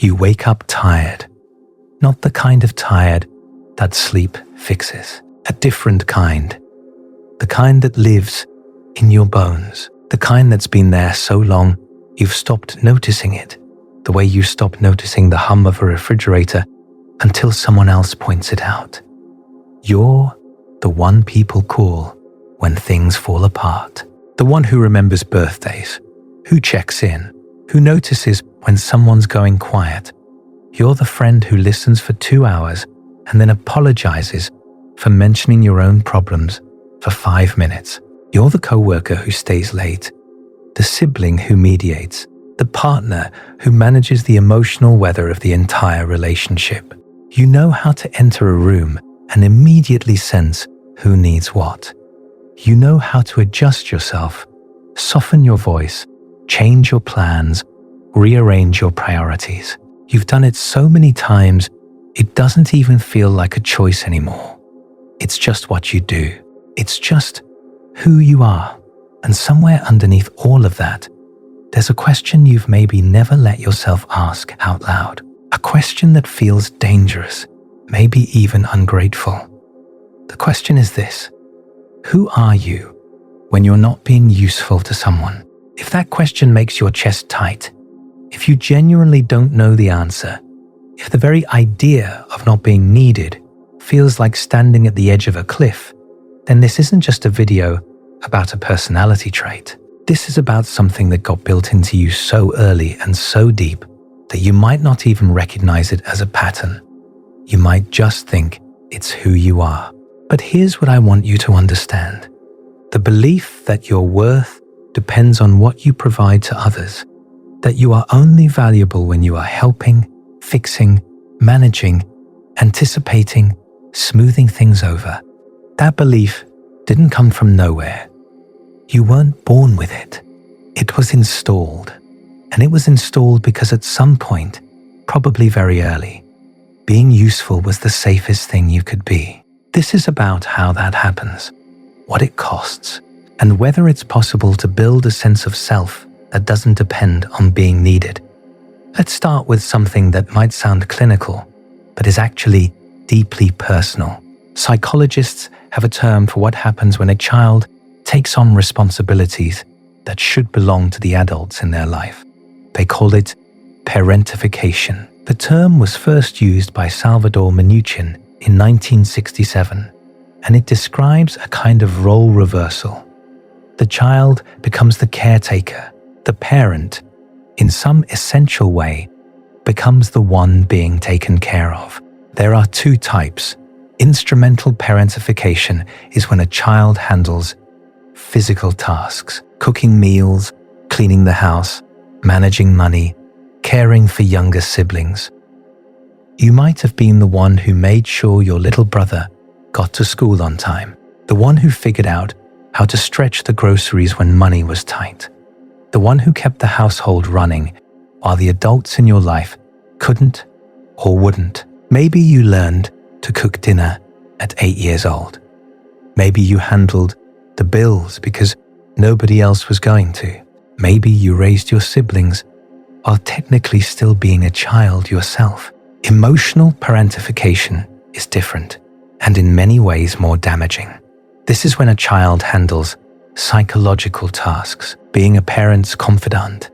You wake up tired, not the kind of tired that sleep fixes, a different kind, the kind that lives in your bones, the kind that's been there so long you've stopped noticing it, the way you stop noticing the hum of a refrigerator until someone else points it out. You're the one people call when things fall apart, the one who remembers birthdays, who checks in, who notices when someone's going quiet. You're the friend who listens for 2 hours and then apologizes for mentioning your own problems for 5 minutes. You're the coworker who stays late, the sibling who mediates, the partner who manages the emotional weather of the entire relationship. You know how to enter a room and immediately sense who needs what. You know how to adjust yourself, soften your voice, change your plans, rearrange your priorities. You've done it so many times, it doesn't even feel like a choice anymore. It's just what you do. It's just who you are. And somewhere underneath all of that, there's a question you've maybe never let yourself ask out loud. A question that feels dangerous, maybe even ungrateful. The question is this: who are you when you're not being useful to someone? If that question makes your chest tight, if you genuinely don't know the answer, if the very idea of not being needed feels like standing at the edge of a cliff, then this isn't just a video about a personality trait. This is about something that got built into you so early and so deep that you might not even recognize it as a pattern. You might just think it's who you are. But here's what I want you to understand. The belief that your worth depends on what you provide to others, that you are only valuable when you are helping, fixing, managing, anticipating, smoothing things over. That belief didn't come from nowhere. You weren't born with it. It was installed. And it was installed because at some point, probably very early, being useful was the safest thing you could be. This is about how that happens, what it costs, and whether it's possible to build a sense of self that doesn't depend on being needed. Let's start with something that might sound clinical, but is actually deeply personal. Psychologists have a term for what happens when a child takes on responsibilities that should belong to the adults in their life. They call it parentification. The term was first used by Salvador Minuchin in 1967, and it describes a kind of role reversal. The child becomes the caretaker. The parent, in some essential way, becomes the one being taken care of. There are two types. Instrumental parentification is when a child handles physical tasks, cooking meals, cleaning the house, managing money, caring for younger siblings. You might have been the one who made sure your little brother got to school on time, the one who figured out how to stretch the groceries when money was tight, the one who kept the household running while the adults in your life couldn't or wouldn't. Maybe you learned to cook dinner at 8 years old. Maybe you handled the bills because nobody else was going to. Maybe you raised your siblings while technically still being a child yourself. Emotional parentification is different and in many ways more damaging. This is when a child handles psychological tasks, being a parent's confidant,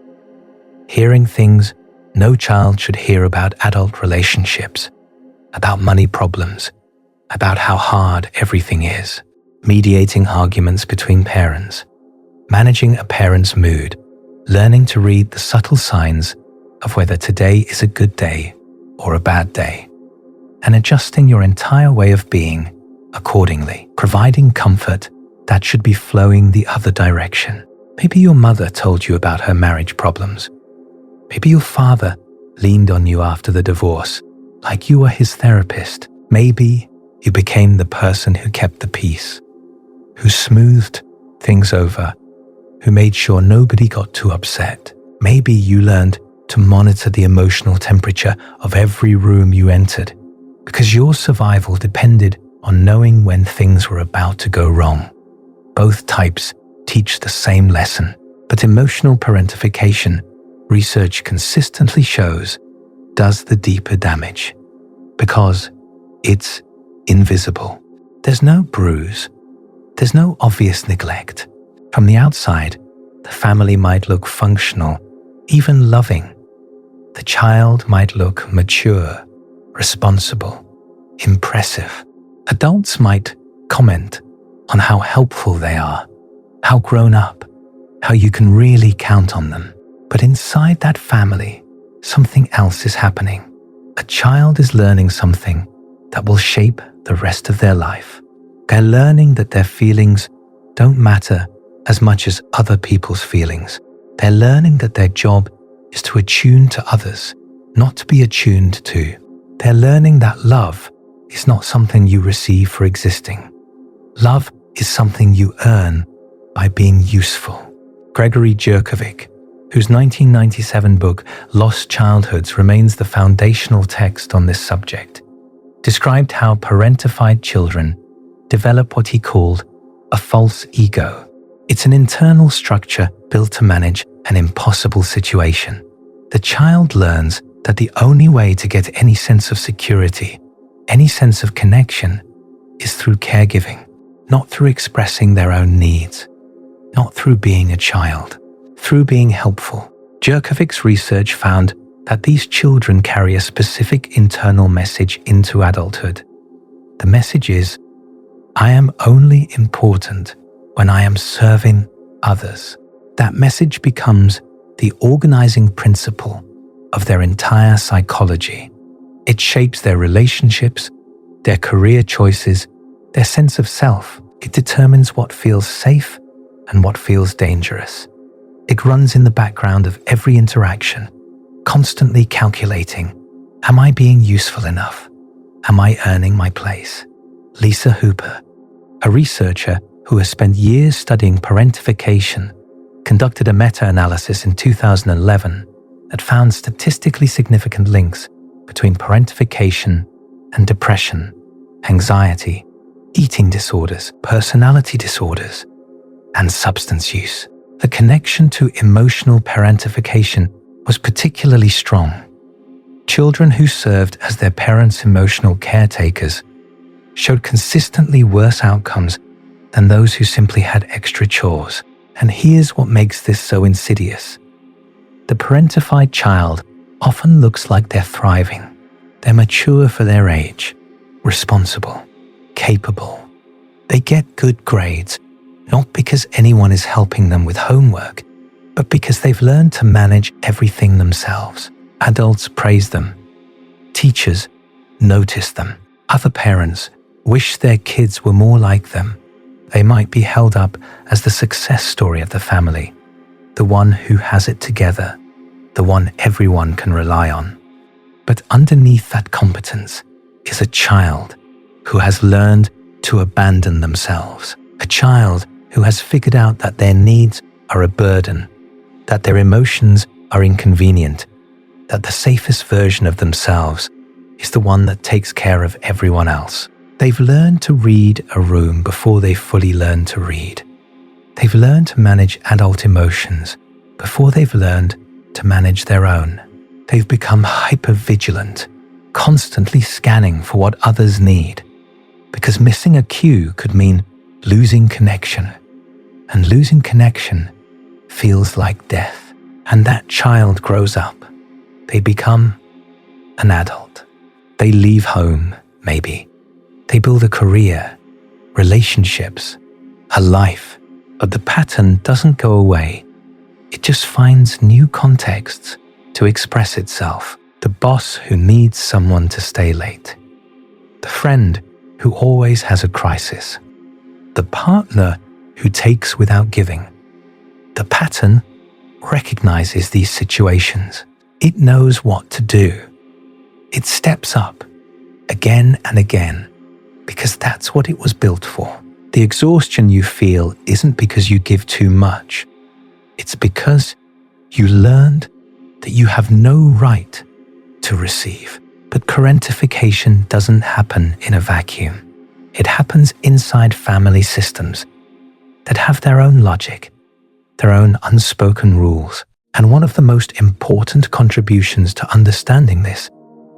hearing things no child should hear about adult relationships, about money problems, about how hard everything is, mediating arguments between parents, managing a parent's mood, learning to read the subtle signs of whether today is a good day or a bad day, and adjusting your entire way of being accordingly, providing comfort that should be flowing the other direction. Maybe your mother told you about her marriage problems. Maybe your father leaned on you after the divorce, like you were his therapist. Maybe you became the person who kept the peace, who smoothed things over, who made sure nobody got too upset. Maybe you learned to monitor the emotional temperature of every room you entered, because your survival depended on knowing when things were about to go wrong. Both types teach the same lesson, but emotional parentification, research consistently shows, does the deeper damage because it's invisible. There's no bruise. There's no obvious neglect. From the outside, the family might look functional, even loving. The child might look mature, responsible, impressive. Adults might comment on how helpful they are, how grown up, how you can really count on them. But inside that family, something else is happening. A child is learning something that will shape the rest of their life. They're learning that their feelings don't matter as much as other people's feelings. They're learning that their job is to attune to others, not to be attuned to. They're learning that love is not something you receive for existing. Love is something you earn by being useful. Gregory Jerkovic, whose 1997 book Lost Childhoods remains the foundational text on this subject, described how parentified children develop what he called a false ego. It's an internal structure built to manage an impossible situation. The child learns that the only way to get any sense of security, any sense of connection, is through caregiving, not through expressing their own needs, not through being a child, through being helpful. Jerkovic's research found that these children carry a specific internal message into adulthood. The message is, I am only important when I am serving others. That message becomes the organizing principle of their entire psychology. It shapes their relationships, their career choices, their sense of self. It determines what feels safe and what feels dangerous. It runs in the background of every interaction, constantly calculating, am I being useful enough? Am I earning my place? Lisa Hooper, a researcher who has spent years studying parentification, conducted a meta-analysis in 2011 that found statistically significant links between parentification and depression, anxiety, eating disorders, personality disorders, and substance use. The connection to emotional parentification was particularly strong. Children who served as their parents' emotional caretakers showed consistently worse outcomes than those who simply had extra chores. And here's what makes this so insidious. The parentified child often looks like they're thriving. They're mature for their age, responsible, capable. They get good grades, not because anyone is helping them with homework, but because they've learned to manage everything themselves. Adults praise them. Teachers notice them. Other parents wish their kids were more like them. They might be held up as the success story of the family, the one who has it together, the one everyone can rely on. But underneath that competence is a child who has learned to abandon themselves, a child who has figured out that their needs are a burden, that their emotions are inconvenient, that the safest version of themselves is the one that takes care of everyone else. They've learned to read a room before they fully learn to read. They've learned to manage adult emotions before they've learned to manage their own. They've become hyper-vigilant, constantly scanning for what others need, because missing a cue could mean losing connection, and losing connection feels like death. And that child grows up. They become an adult. They leave home, maybe. They build a career, relationships, a life, but the pattern doesn't go away. It just finds new contexts to express itself. The boss who needs someone to stay late. The friend who always has a crisis. The partner who takes without giving. The pattern recognizes these situations. It knows what to do. It steps up again and again because that's what it was built for. The exhaustion you feel isn't because you give too much. It's because you learned that you have no right to receive. But parentification doesn't happen in a vacuum. It happens inside family systems that have their own logic, their own unspoken rules. And one of the most important contributions to understanding this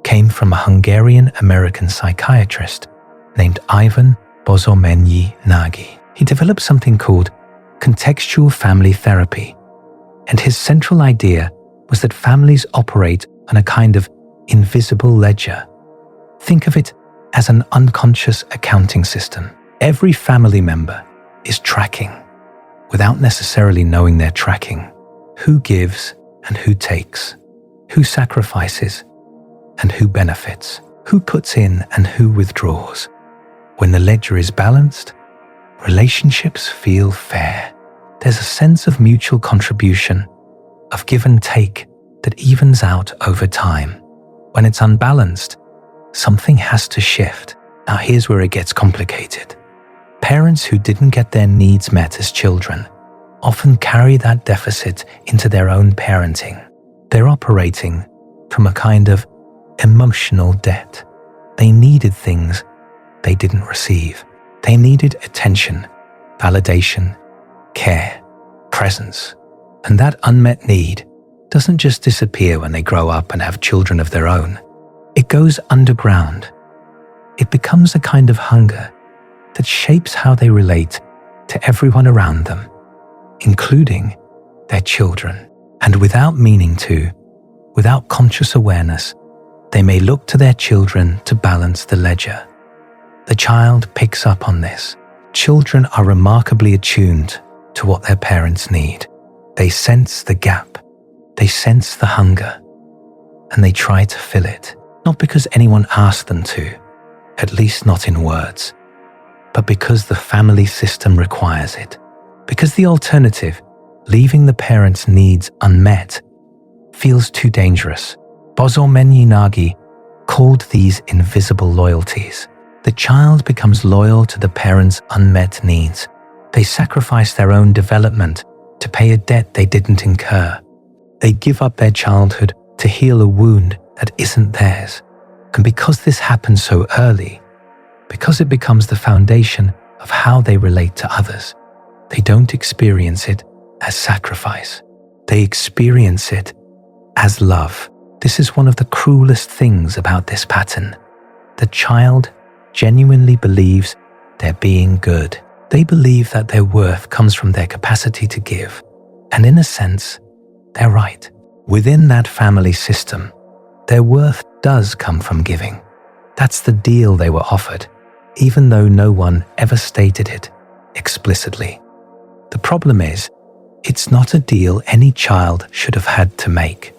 came from a Hungarian-American psychiatrist named Ivan Bozomenyi-Nagy. He developed something called contextual family therapy, and his central idea was that families operate on a kind of invisible ledger. Think of it as an unconscious accounting system. Every family member is tracking, without necessarily knowing they're tracking, who gives and who takes, who sacrifices and who benefits, who puts in and who withdraws. When the ledger is balanced, relationships feel fair. There's a sense of mutual contribution, of give and take that evens out over time. When it's unbalanced, something has to shift. Now here's where it gets complicated. Parents who didn't get their needs met as children often carry that deficit into their own parenting. They're operating from a kind of emotional debt. They needed things they didn't receive. They needed attention, validation, care, presence. And that unmet need doesn't just disappear when they grow up and have children of their own. It goes underground. It becomes a kind of hunger that shapes how they relate to everyone around them, including their children. And without meaning to, without conscious awareness, they may look to their children to balance the ledger. The child picks up on this. Children are remarkably attuned to what their parents need. They sense the gap. They sense the hunger. And they try to fill it. Not because anyone asked them to, at least not in words, but because the family system requires it. Because the alternative, leaving the parents' needs unmet, feels too dangerous. Bozomenyi-Nagy called these invisible loyalties. The child becomes loyal to the parents' unmet needs. They sacrifice their own development to pay a debt they didn't incur. They give up their childhood to heal a wound that isn't theirs. And because this happens so early, because it becomes the foundation of how they relate to others, they don't experience it as sacrifice. They experience it as love. This is one of the cruelest things about this pattern. The child genuinely believes they're being good. They believe that their worth comes from their capacity to give. And in a sense, they're right. Within that family system, their worth does come from giving. That's the deal they were offered, even though no one ever stated it explicitly. The problem is, it's not a deal any child should have had to make.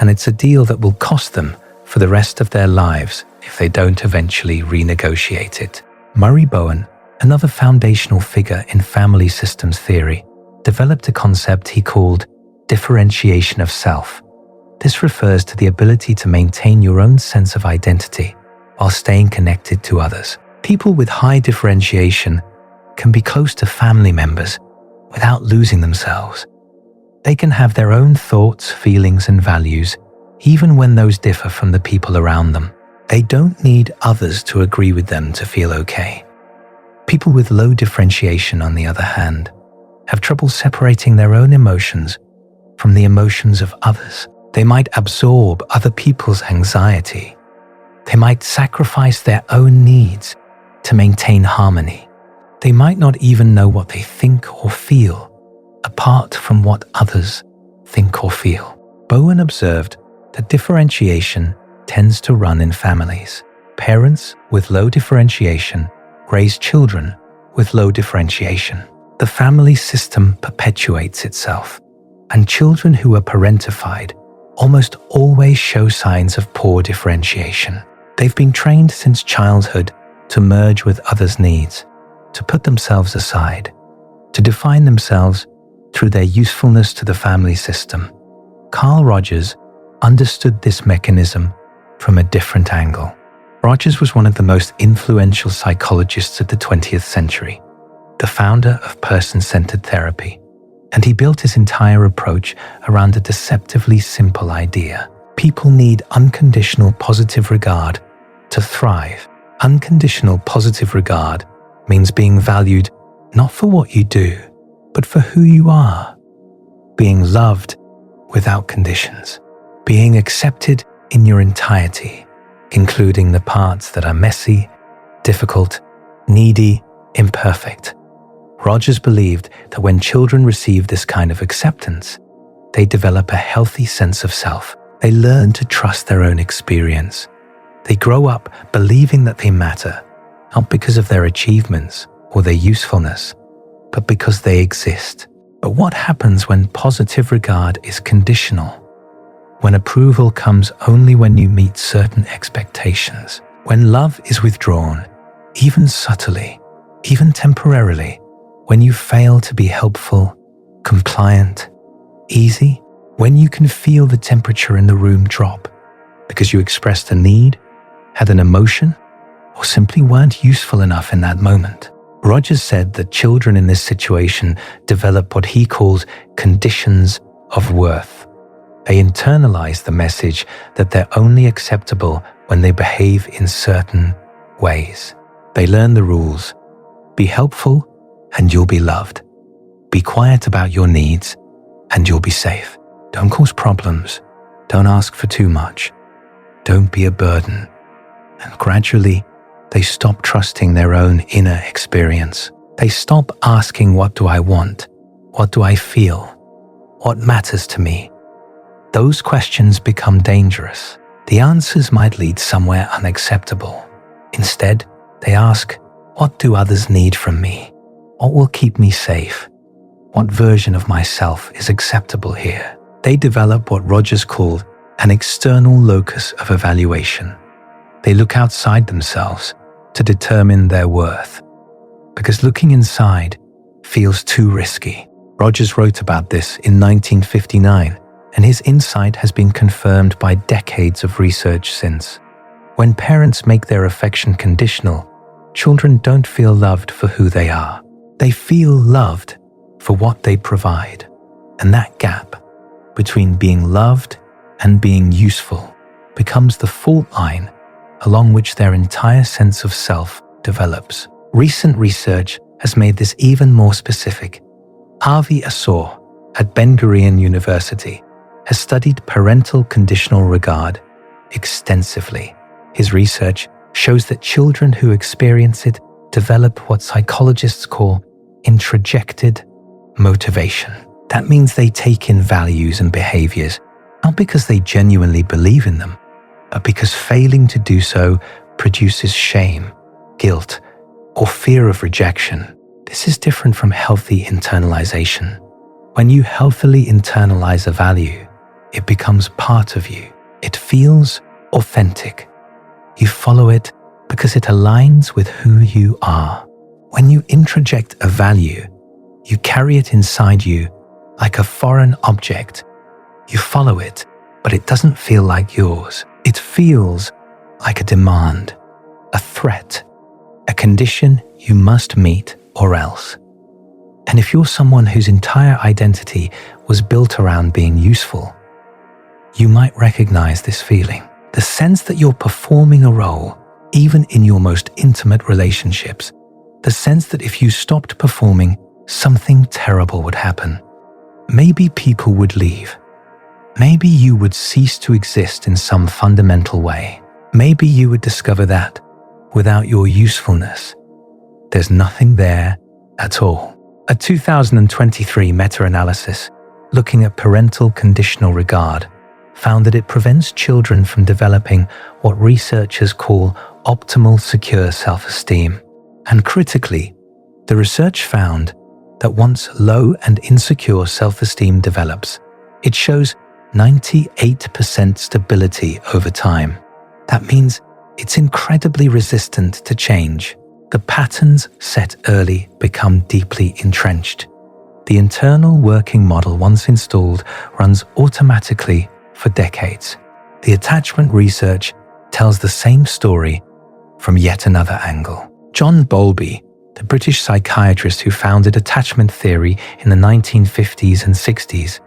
And it's a deal that will cost them for the rest of their lives if they don't eventually renegotiate it. Murray Bowen, another foundational figure in family systems theory, developed a concept he called differentiation of self. This refers to the ability to maintain your own sense of identity while staying connected to others. People with high differentiation can be close to family members without losing themselves. They can have their own thoughts, feelings, and values, even when those differ from the people around them. They don't need others to agree with them to feel okay. People with low differentiation, on the other hand, have trouble separating their own emotions from the emotions of others. They might absorb other people's anxiety. They might sacrifice their own needs to maintain harmony. They might not even know what they think or feel, apart from what others think or feel. Bowen observed that differentiation tends to run in families. Parents with low differentiation raise children with low differentiation. The family system perpetuates itself, and children who are parentified almost always show signs of poor differentiation. They've been trained since childhood to merge with others' needs, to put themselves aside, to define themselves through their usefulness to the family system. Carl Rogers understood this mechanism from a different angle. Rogers was one of the most influential psychologists of the 20th century, the founder of person-centered therapy, and he built his entire approach around a deceptively simple idea. People need unconditional positive regard to thrive. Unconditional positive regard means being valued not for what you do, but for who you are. Being loved without conditions, being accepted in your entirety, including the parts that are messy, difficult, needy, imperfect. Rogers believed that when children receive this kind of acceptance, they develop a healthy sense of self. They learn to trust their own experience. They grow up believing that they matter, not because of their achievements or their usefulness, but because they exist. But what happens when positive regard is conditional? When approval comes only when you meet certain expectations? When love is withdrawn, even subtly, even temporarily? When you fail to be helpful, compliant, easy? When you can feel the temperature in the room drop because you expressed a need, had an emotion, or simply weren't useful enough in that moment? Rogers said that children in this situation develop what he calls conditions of worth. They internalize the message that they're only acceptable when they behave in certain ways. They learn the rules. Be helpful and you'll be loved. Be quiet about your needs and you'll be safe. Don't cause problems. Don't ask for too much. Don't be a burden. And gradually, they stop trusting their own inner experience. They stop asking, what do I want? What do I feel? What matters to me? Those questions become dangerous. The answers might lead somewhere unacceptable. Instead, they ask, what do others need from me? What will keep me safe? What version of myself is acceptable here? They develop what Rogers called an external locus of evaluation. They look outside themselves to determine their worth, because looking inside feels too risky. Rogers wrote about this in 1959, and his insight has been confirmed by decades of research since. When parents make their affection conditional, children don't feel loved for who they are. They feel loved for what they provide. And that gap between being loved and being useful becomes the fault line along which their entire sense of self develops. Recent research has made this even more specific. Avi Asor at Ben-Gurion University has studied parental conditional regard extensively. His research shows that children who experience it develop what psychologists call introjected motivation. That means they take in values and behaviors, not because they genuinely believe in them, but because failing to do so produces shame, guilt, or fear of rejection. This is different from healthy internalization. When you healthily internalize a value, it becomes part of you. It feels authentic. You follow it because it aligns with who you are. When you introject a value, you carry it inside you like a foreign object. You follow it, but it doesn't feel like yours. It feels like a demand, a threat, a condition you must meet or else. And if you're someone whose entire identity was built around being useful, you might recognize this feeling. The sense that you're performing a role, even in your most intimate relationships. The sense that if you stopped performing, something terrible would happen. Maybe people would leave. Maybe you would cease to exist in some fundamental way. Maybe you would discover that, without your usefulness, there's nothing there at all. A 2023 meta-analysis looking at parental conditional regard found that it prevents children from developing what researchers call optimal secure self-esteem. And critically, the research found that once low and insecure self-esteem develops, it shows 98% stability over time. That means it's incredibly resistant to change. The patterns set early become deeply entrenched. The internal working model, once installed, runs automatically for decades. The attachment research tells the same story from yet another angle. John Bowlby, the British psychiatrist who founded attachment theory in the 1950s and 60s,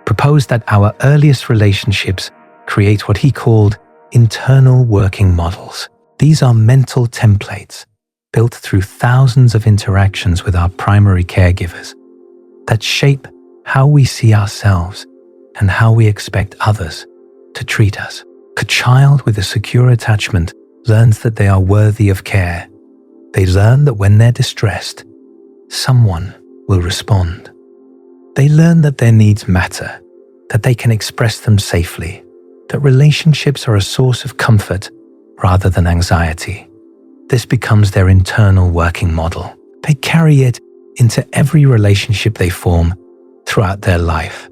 proposed that our earliest relationships create what he called internal working models. These are mental templates built through thousands of interactions with our primary caregivers that shape how we see ourselves and how we expect others to treat us. A child with a secure attachment learns that they are worthy of care. They learn that when they're distressed, someone will respond. They learn that their needs matter, that they can express them safely, that relationships are a source of comfort rather than anxiety. This becomes their internal working model. They carry it into every relationship they form throughout their life.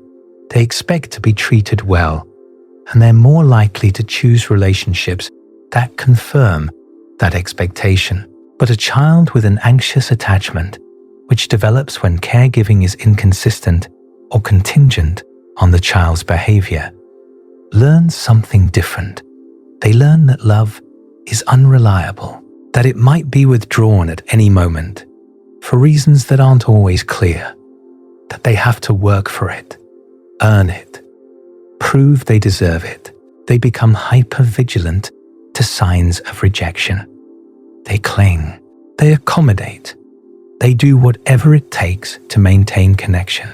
They expect to be treated well, and they're more likely to choose relationships that confirm that expectation. But a child with an anxious attachment, which develops when caregiving is inconsistent or contingent on the child's behavior, learns something different. They learn that love is unreliable, that it might be withdrawn at any moment for reasons that aren't always clear, that they have to work for it, earn it, prove they deserve it. They become hyper-vigilant to signs of rejection. They cling, they accommodate, they do whatever it takes to maintain connection,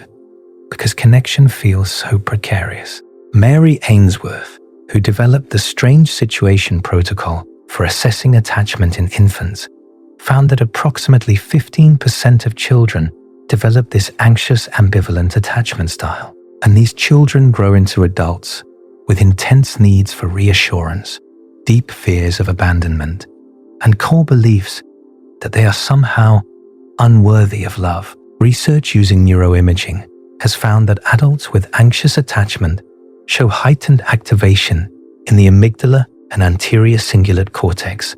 because connection feels so precarious. Mary Ainsworth, who developed the Strange Situation Protocol for assessing attachment in infants, found that approximately 15% of children develop this anxious ambivalent attachment style. And these children grow into adults with intense needs for reassurance, deep fears of abandonment, and core beliefs that they are somehow unworthy of love. Research using neuroimaging has found that adults with anxious attachment show heightened activation in the amygdala and anterior cingulate cortex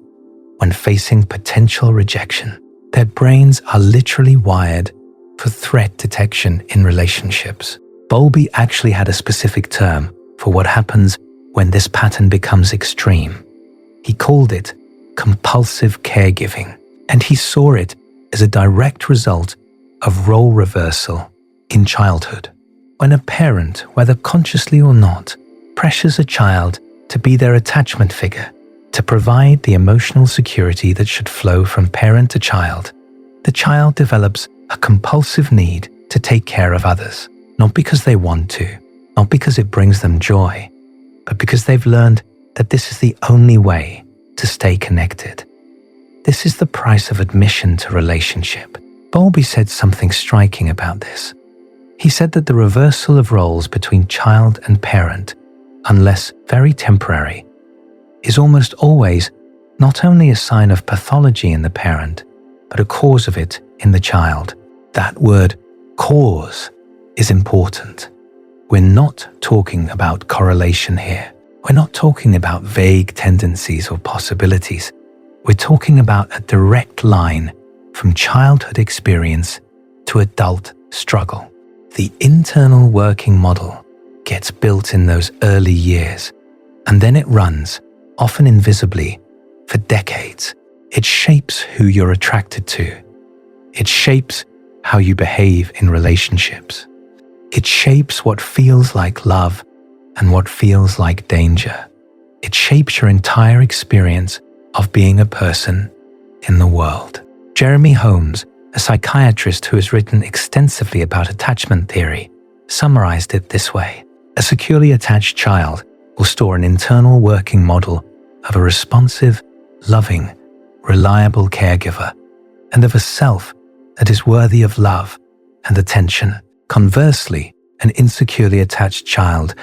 when facing potential rejection. Their brains are literally wired for threat detection in relationships. Bowlby actually had a specific term for what happens when this pattern becomes extreme. He called it compulsive caregiving, and he saw it as a direct result of role reversal in childhood. When a parent, whether consciously or not, pressures a child to be their attachment figure, to provide the emotional security that should flow from parent to child, the child develops a compulsive need to take care of others. Not because they want to, not because it brings them joy, but because they've learned that this is the only way to stay connected. This is the price of admission to relationship. Bowlby said something striking about this. He said that the reversal of roles between child and parent, unless very temporary, is almost always not only a sign of pathology in the parent, but a cause of it in the child. That word, cause, is important. We're not talking about correlation here. We're not talking about vague tendencies or possibilities. We're talking about a direct line from childhood experience to adult struggle. The internal working model gets built in those early years, and then it runs, often invisibly, for decades. It shapes who you're attracted to. It shapes how you behave in relationships. It shapes what feels like love and what feels like danger. It shapes your entire experience of being a person in the world. Jeremy Holmes, a psychiatrist who has written extensively about attachment theory, summarized it this way. A securely attached child will store an internal working model of a responsive, loving, reliable caregiver, and of a self that is worthy of love and attention. Conversely, an insecurely attached child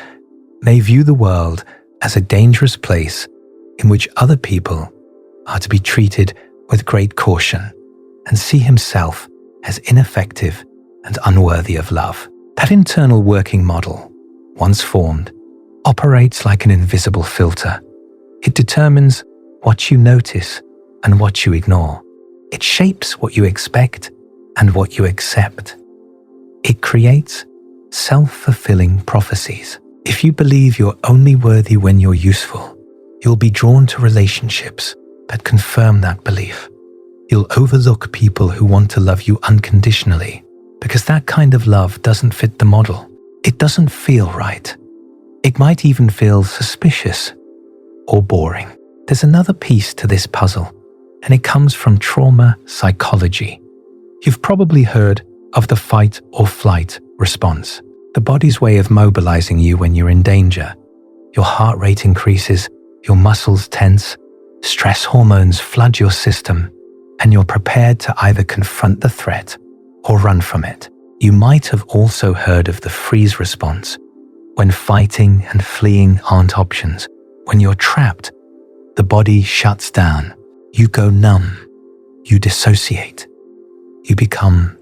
may view the world as a dangerous place in which other people are to be treated with great caution, and see himself as ineffective and unworthy of love. That internal working model, once formed, operates like an invisible filter. It determines what you notice and what you ignore. It shapes what you expect and what you accept. It creates self-fulfilling prophecies. If you believe you're only worthy when you're useful, you'll be drawn to relationships that confirm that belief. You'll overlook people who want to love you unconditionally because that kind of love doesn't fit the model. It doesn't feel right. It might even feel suspicious or boring. There's another piece to this puzzle, and it comes from trauma psychology. You've probably heard of the fight or flight response. the body's way of mobilizing you when you're in danger. Your heart rate increases, your muscles tense, stress hormones flood your system, and you're prepared to either confront the threat or run from it. You might have also heard of the freeze response, when fighting and fleeing aren't options. When you're trapped, the body shuts down. You go numb. You dissociate. You become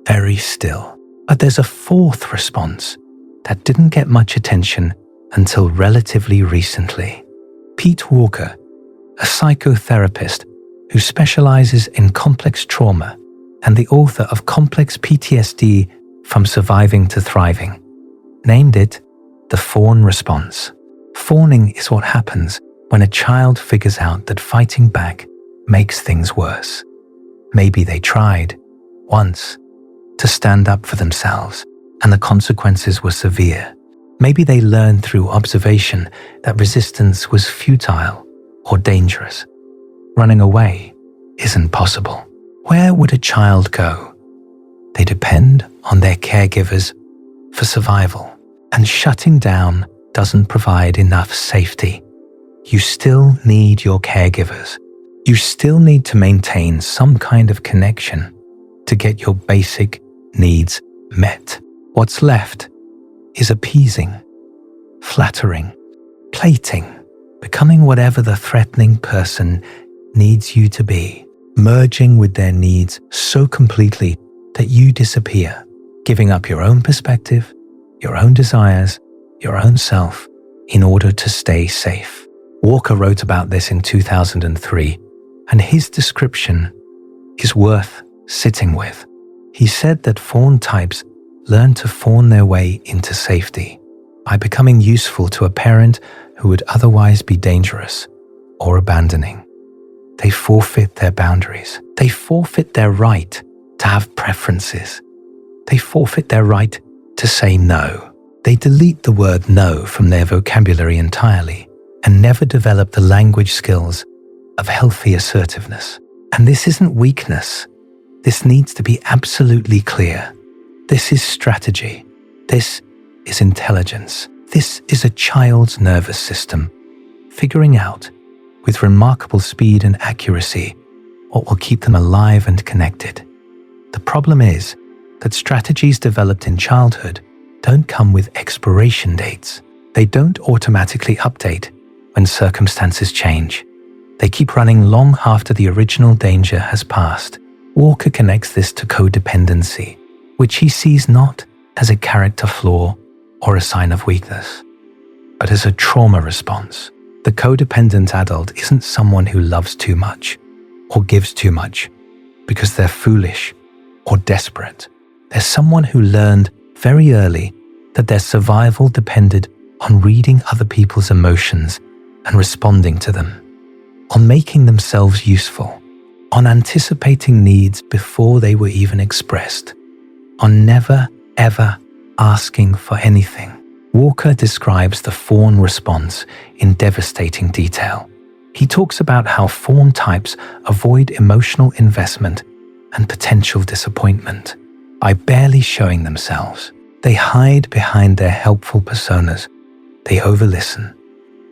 very still. But there's a fourth response that didn't get much attention until relatively recently. Pete Walker, a psychotherapist who specializes in complex trauma and the author of Complex PTSD from Surviving to Thriving, named it the Fawn response. Fawning is what happens when a child figures out that fighting back makes things worse. Maybe they tried, once, to stand up for themselves, and the consequences were severe. Maybe they learned through observation that resistance was futile or dangerous. Running away isn't possible. Where would a child go? They depend on their caregivers for survival, and shutting down doesn't provide enough safety. You still need your caregivers. You still need to maintain some kind of connection to get your basic needs met. What's left is appeasing, flattering, plating, becoming whatever the threatening person needs you to be, merging with their needs so completely that you disappear, giving up your own perspective, your own desires, your own self in order to stay safe. Walker wrote about this in 2003, and his description is worth sitting with. He said that fawn types learn to fawn their way into safety by becoming useful to a parent who would otherwise be dangerous or abandoning. They forfeit their boundaries. They forfeit their right to have preferences. They forfeit their right to say no. They delete the word no from their vocabulary entirely and never develop the language skills of healthy assertiveness. And this isn't weakness. This needs to be absolutely clear. This is strategy. This is intelligence. This is a child's nervous system figuring out, with remarkable speed and accuracy, what will keep them alive and connected. The problem is that strategies developed in childhood don't come with expiration dates. They don't automatically update when circumstances change. They keep running long after the original danger has passed. Walker connects this to codependency, which he sees not as a character flaw or a sign of weakness, but as a trauma response. The codependent adult isn't someone who loves too much or gives too much because they're foolish or desperate. They're someone who learned very early that their survival depended on reading other people's emotions and responding to them, on making themselves useful, on anticipating needs before they were even expressed, on never, ever asking for anything. Walker describes the fawn response in devastating detail. He talks about how fawn types avoid emotional investment and potential disappointment by barely showing themselves. They hide behind their helpful personas. They over-listen.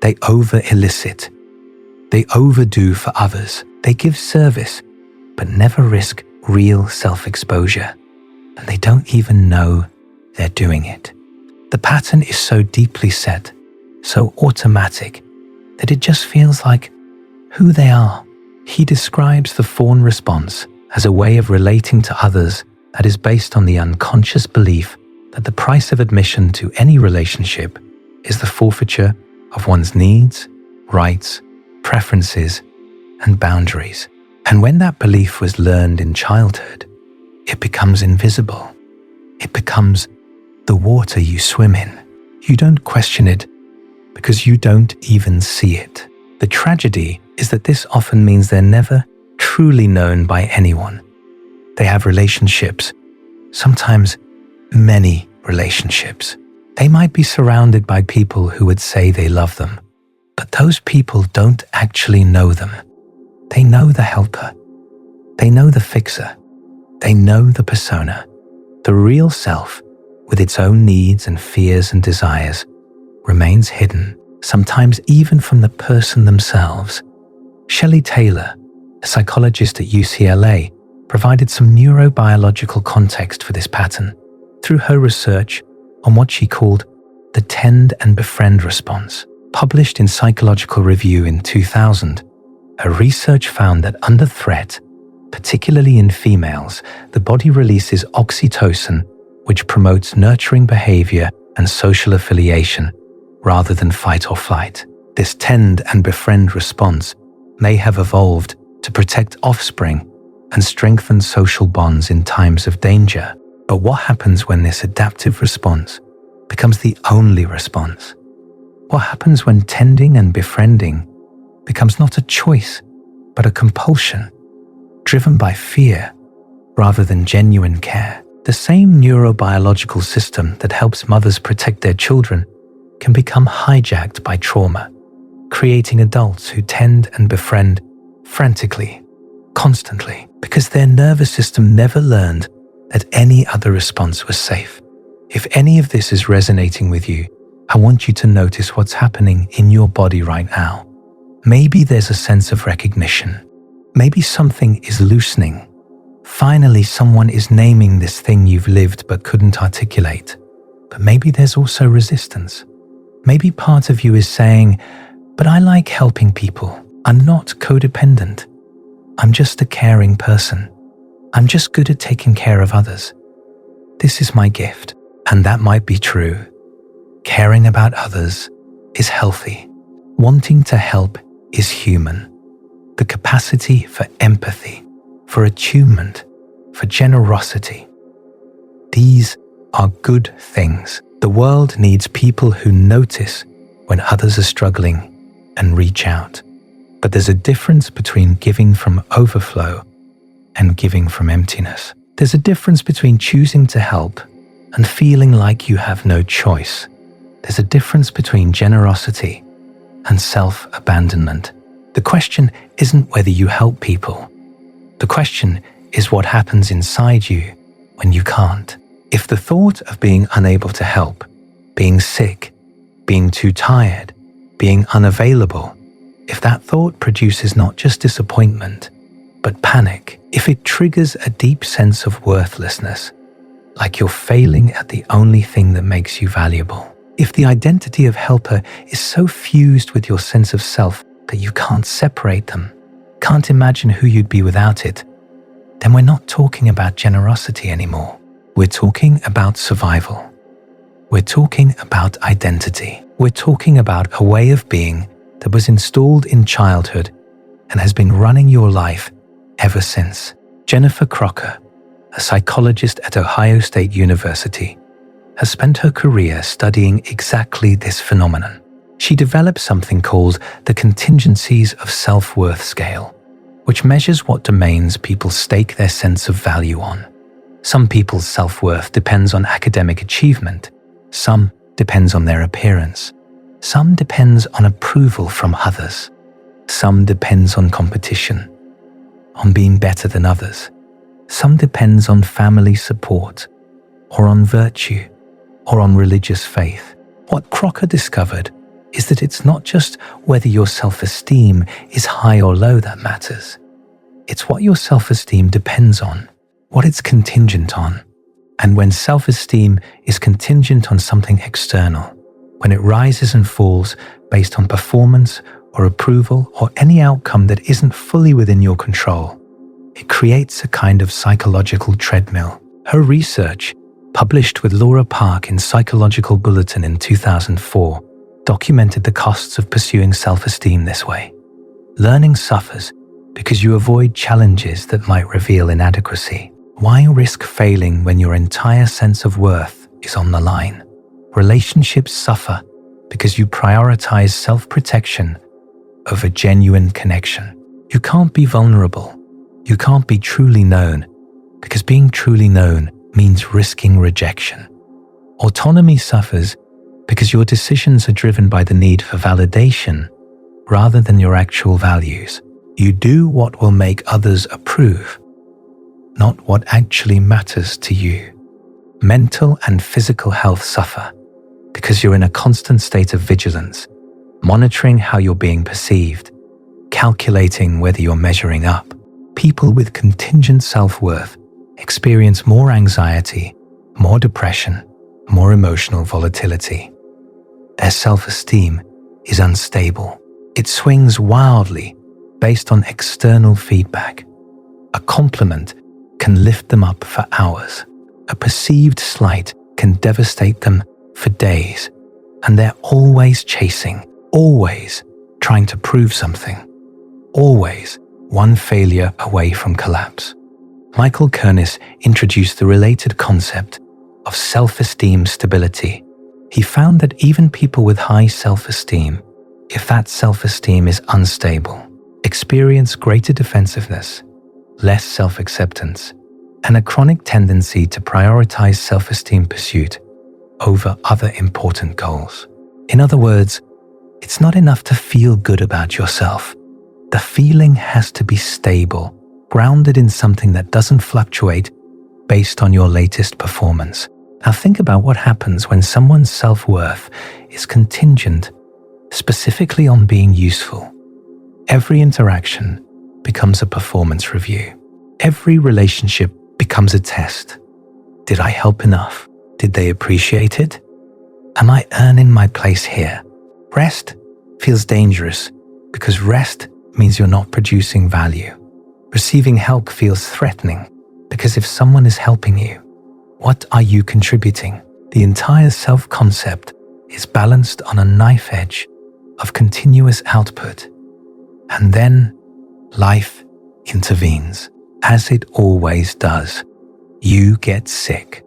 They over-elicit. They overdo for others. They give service, but never risk real self-exposure. And they don't even know they're doing it. The pattern is so deeply set, so automatic, that it just feels like who they are. He describes the fawn response as a way of relating to others that is based on the unconscious belief that the price of admission to any relationship is the forfeiture of one's needs, rights, preferences, and boundaries. And when that belief was learned in childhood, it becomes invisible. It becomes the water you swim in. You don't question it because you don't even see it. The tragedy is that this often means they're never truly known by anyone. They have relationships, sometimes many relationships. They might be surrounded by people who would say they love them, but those people don't actually know them. They know the helper. They know the fixer. They know the persona. The real self with its own needs and fears and desires, remains hidden, sometimes even from the person themselves. Shelley Taylor, a psychologist at UCLA, provided some neurobiological context for this pattern through her research on what she called the tend and befriend response. Published in Psychological Review in 2000, her research found that under threat, particularly in females, the body releases oxytocin, which promotes nurturing behavior and social affiliation rather than fight or flight. This tend and befriend response may have evolved to protect offspring and strengthen social bonds in times of danger. But what happens when this adaptive response becomes the only response? What happens when tending and befriending becomes not a choice, but a compulsion, driven by fear rather than genuine care? The same neurobiological system that helps mothers protect their children can become hijacked by trauma, creating adults who tend and befriend frantically, constantly, because their nervous system never learned that any other response was safe. If any of this is resonating with you, I want you to notice what's happening in your body right now. Maybe there's a sense of recognition. Maybe something is loosening. Finally, someone is naming this thing you've lived but couldn't articulate. But maybe there's also resistance. Maybe part of you is saying, but I like helping people. I'm not codependent. I'm just a caring person. I'm just good at taking care of others. This is my gift. And that might be true. Caring about others is healthy. Wanting to help is human. The capacity for empathy, for attunement, for generosity. These are good things. The world needs people who notice when others are struggling and reach out. But there's a difference between giving from overflow and giving from emptiness. There's a difference between choosing to help and feeling like you have no choice. There's a difference between generosity and self-abandonment. The question isn't whether you help people. The question is what happens inside you when you can't. If the thought of being unable to help, being sick, being too tired, being unavailable, if that thought produces not just disappointment, but panic, if it triggers a deep sense of worthlessness, like you're failing at the only thing that makes you valuable, if the identity of helper is so fused with your sense of self that you can't separate them, can't imagine who you'd be without it, then we're not talking about generosity anymore. We're talking about survival. We're talking about identity. We're talking about a way of being that was installed in childhood and has been running your life ever since. Jennifer Crocker, a psychologist at Ohio State University, has spent her career studying exactly this phenomenon. She developed something called the contingencies of self-worth scale, which measures what domains people stake their sense of value on. Some people's self-worth depends on academic achievement. Some depends on their appearance. Some depends on approval from others. Some depends on competition, on being better than others. Some depends on family support, or on virtue, or on religious faith. What Crocker discovered is that it's not just whether your self-esteem is high or low that matters. It's what your self-esteem depends on, what it's contingent on. And when self-esteem is contingent on something external, when it rises and falls based on performance or approval or any outcome that isn't fully within your control, it creates a kind of psychological treadmill. Her research, published with Laura Park in Psychological Bulletin in 2004, documented the costs of pursuing self-esteem this way. Learning suffers because you avoid challenges that might reveal inadequacy. Why risk failing when your entire sense of worth is on the line? Relationships suffer because you prioritize self-protection over genuine connection. You can't be vulnerable. You can't be truly known because being truly known means risking rejection. Autonomy suffers because your decisions are driven by the need for validation rather than your actual values. You do what will make others approve, not what actually matters to you. Mental and physical health suffer because you're in a constant state of vigilance, monitoring how you're being perceived, calculating whether you're measuring up. People with contingent self-worth experience more anxiety, more depression, more emotional volatility. Their self-esteem is unstable. It swings wildly based on external feedback. A compliment can lift them up for hours. A perceived slight can devastate them for days. And they're always chasing, always trying to prove something, always one failure away from collapse. Michael Kernis introduced the related concept of self-esteem stability. He found that even people with high self-esteem, if that self-esteem is unstable, experience greater defensiveness, less self-acceptance, and a chronic tendency to prioritize self-esteem pursuit over other important goals. In other words, it's not enough to feel good about yourself. The feeling has to be stable, grounded in something that doesn't fluctuate based on your latest performance. Now think about what happens when someone's self-worth is contingent specifically on being useful. Every interaction becomes a performance review. Every relationship becomes a test. Did I help enough? Did they appreciate it? Am I earning my place here? Rest feels dangerous because rest means you're not producing value. Receiving help feels threatening because if someone is helping you, what are you contributing? The entire self-concept is balanced on a knife edge of continuous output. And then life intervenes, as it always does. You get sick.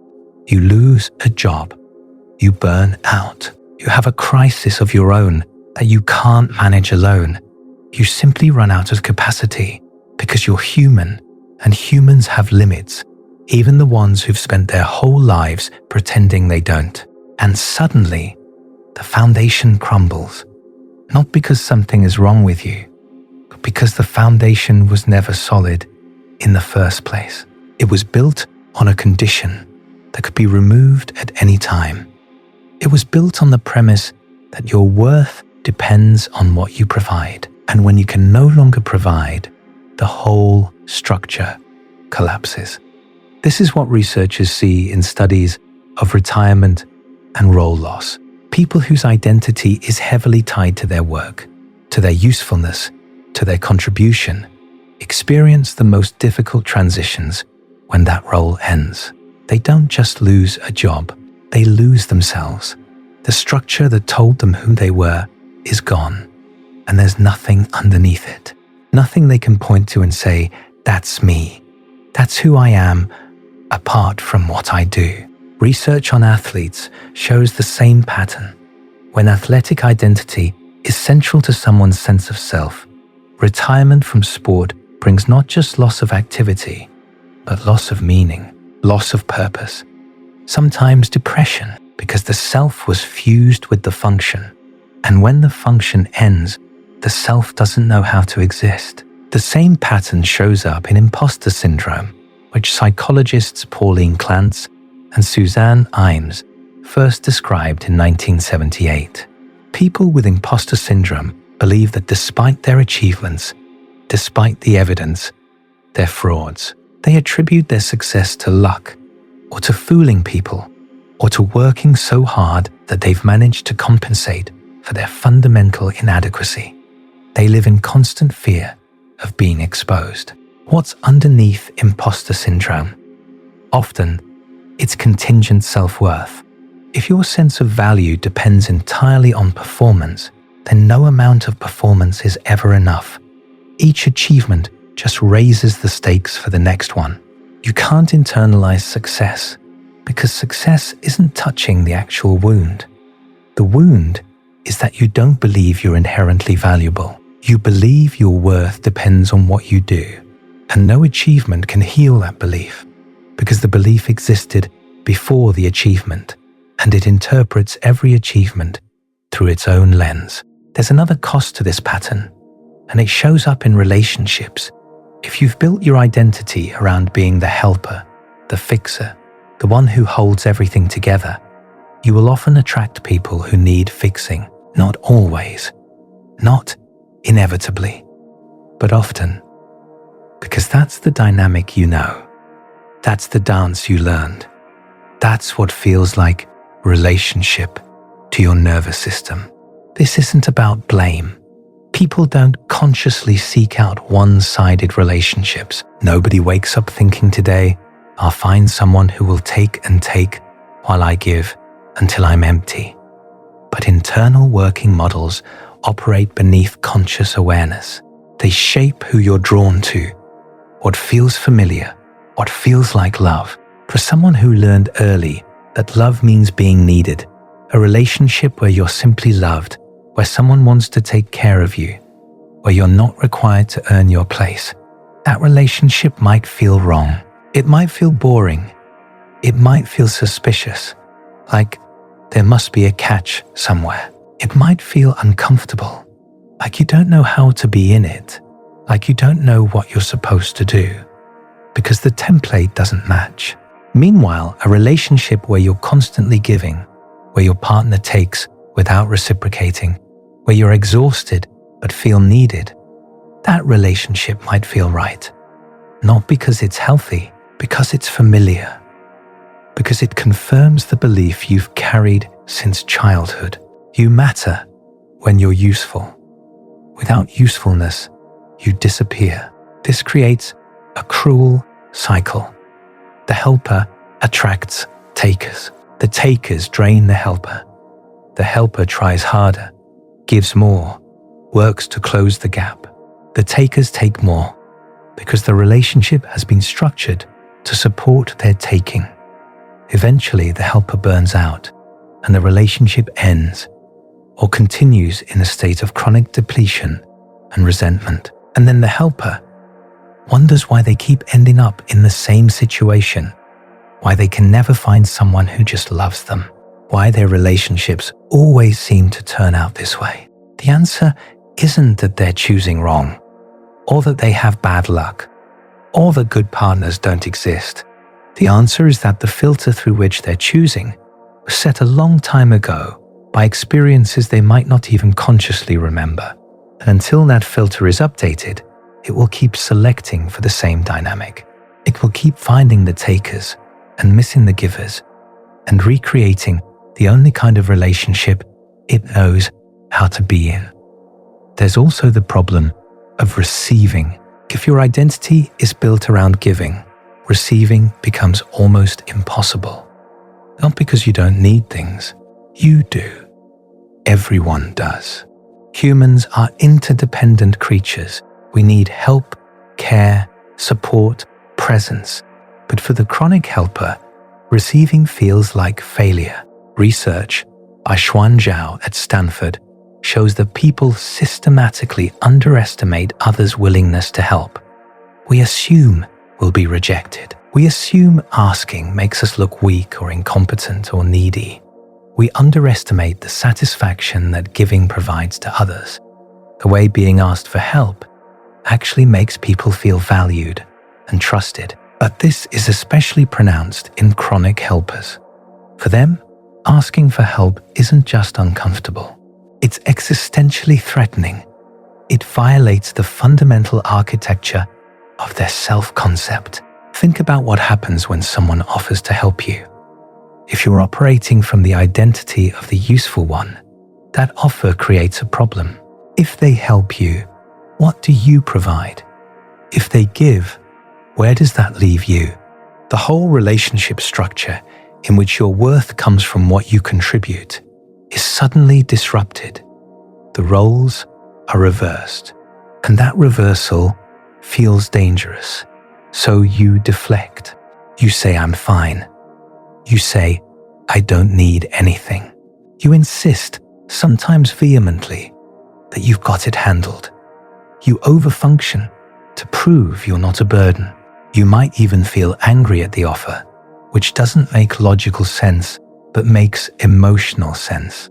You lose a job. You burn out. You have a crisis of your own that you can't manage alone. You simply run out of capacity because you're human, and humans have limits, even the ones who've spent their whole lives pretending they don't. And suddenly, the foundation crumbles, not because something is wrong with you, but because the foundation was never solid in the first place. It was built on a condition that could be removed at any time. It was built on the premise that your worth depends on what you provide. And when you can no longer provide, the whole structure collapses. This is what researchers see in studies of retirement and role loss. People whose identity is heavily tied to their work, to their usefulness, to their contribution, experience the most difficult transitions when that role ends. They don't just lose a job, they lose themselves. The structure that told them who they were is gone, and there's nothing underneath it. Nothing they can point to and say, that's me. That's who I am, apart from what I do. Research on athletes shows the same pattern. When athletic identity is central to someone's sense of self, retirement from sport brings not just loss of activity, but loss of meaning, loss of purpose, sometimes depression, because the self was fused with the function. And when the function ends, the self doesn't know how to exist. The same pattern shows up in imposter syndrome, which psychologists Pauline Clance and Suzanne Imes first described in 1978. People with imposter syndrome believe that despite their achievements, despite the evidence, they're frauds. They attribute their success to luck, or to fooling people, or to working so hard that they've managed to compensate for their fundamental inadequacy. They live in constant fear of being exposed. What's underneath imposter syndrome? Often, it's contingent self-worth. If your sense of value depends entirely on performance, then no amount of performance is ever enough. Each achievement just raises the stakes for the next one. You can't internalize success because success isn't touching the actual wound. The wound is that you don't believe you're inherently valuable. You believe your worth depends on what you do, and no achievement can heal that belief because the belief existed before the achievement, and it interprets every achievement through its own lens. There's another cost to this pattern, and it shows up in relationships. If you've built your identity around being the helper, the fixer, the one who holds everything together, you will often attract people who need fixing. Not always, not inevitably, but often. Because that's the dynamic you know. That's the dance you learned. That's what feels like relationship to your nervous system. This isn't about blame. People don't consciously seek out one-sided relationships. Nobody wakes up thinking today, I'll find someone who will take and take while I give until I'm empty. But internal working models operate beneath conscious awareness. They shape who you're drawn to, what feels familiar, what feels like love. For someone who learned early that love means being needed, a relationship where you're simply loved, where someone wants to take care of you, where you're not required to earn your place, that relationship might feel wrong. It might feel boring. It might feel suspicious, like there must be a catch somewhere. It might feel uncomfortable, like you don't know how to be in it, like you don't know what you're supposed to do, because the template doesn't match. Meanwhile, a relationship where you're constantly giving, where your partner takes without reciprocating, where you're exhausted but feel needed, that relationship might feel right. Not because it's healthy, because it's familiar. Because it confirms the belief you've carried since childhood. You matter when you're useful. Without usefulness, you disappear. This creates a cruel cycle. The helper attracts takers. The takers drain the helper. The helper tries harder, gives more, works to close the gap. The takers take more because the relationship has been structured to support their taking. Eventually, the helper burns out and the relationship ends or continues in a state of chronic depletion and resentment. And then the helper wonders why they keep ending up in the same situation, why they can never find someone who just loves them, why their relationships always seem to turn out this way. The answer isn't that they're choosing wrong, or that they have bad luck, or that good partners don't exist. The answer is that the filter through which they're choosing was set a long time ago by experiences they might not even consciously remember. And until that filter is updated, it will keep selecting for the same dynamic. It will keep finding the takers and missing the givers, and recreating the only kind of relationship it knows how to be in. There's also the problem of receiving. If your identity is built around giving, receiving becomes almost impossible. Not because you don't need things, you do. Everyone does. Humans are interdependent creatures. We need help, care, support, presence. But for the chronic helper, receiving feels like failure. Research by Xuan Zhao at Stanford shows that people systematically underestimate others' willingness to help. We assume we'll be rejected. We assume asking makes us look weak or incompetent or needy. We underestimate the satisfaction that giving provides to others. The way being asked for help actually makes people feel valued and trusted. But this is especially pronounced in chronic helpers. For them, asking for help isn't just uncomfortable. It's existentially threatening. It violates the fundamental architecture of their self-concept. Think about what happens when someone offers to help you. If you're operating from the identity of the useful one, that offer creates a problem. If they help you, what do you provide? If they give, where does that leave you? The whole relationship structure, in which your worth comes from what you contribute, is suddenly disrupted. The roles are reversed, and that reversal feels dangerous. So you deflect. You say, I'm fine. You say, I don't need anything. You insist, sometimes vehemently, that you've got it handled. You overfunction to prove you're not a burden. You might even feel angry at the offer, which doesn't make logical sense, but makes emotional sense.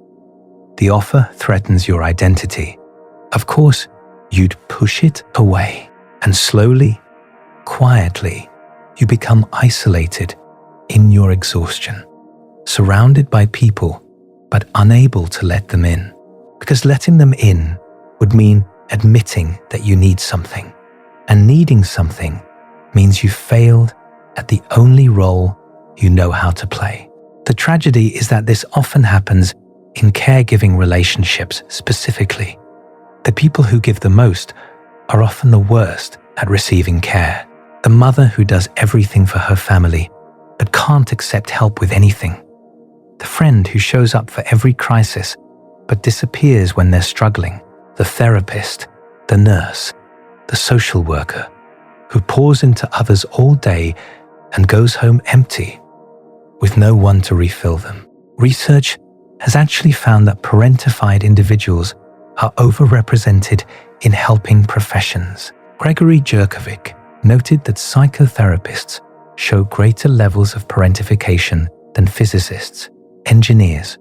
The offer threatens your identity. Of course, you'd push it away, and slowly, quietly, you become isolated in your exhaustion, surrounded by people, but unable to let them in. Because letting them in would mean admitting that you need something, and needing something means you failed at the only role you know how to play. The tragedy is that this often happens in caregiving relationships specifically. The people who give the most are often the worst at receiving care. The mother who does everything for her family but can't accept help with anything. The friend who shows up for every crisis but disappears when they're struggling. The therapist, the nurse, the social worker who pours into others all day and goes home empty with no one to refill them. Research has actually found that parentified individuals are overrepresented in helping professions. Gregory Jerkovic noted that psychotherapists show greater levels of parentification than physicists, engineers,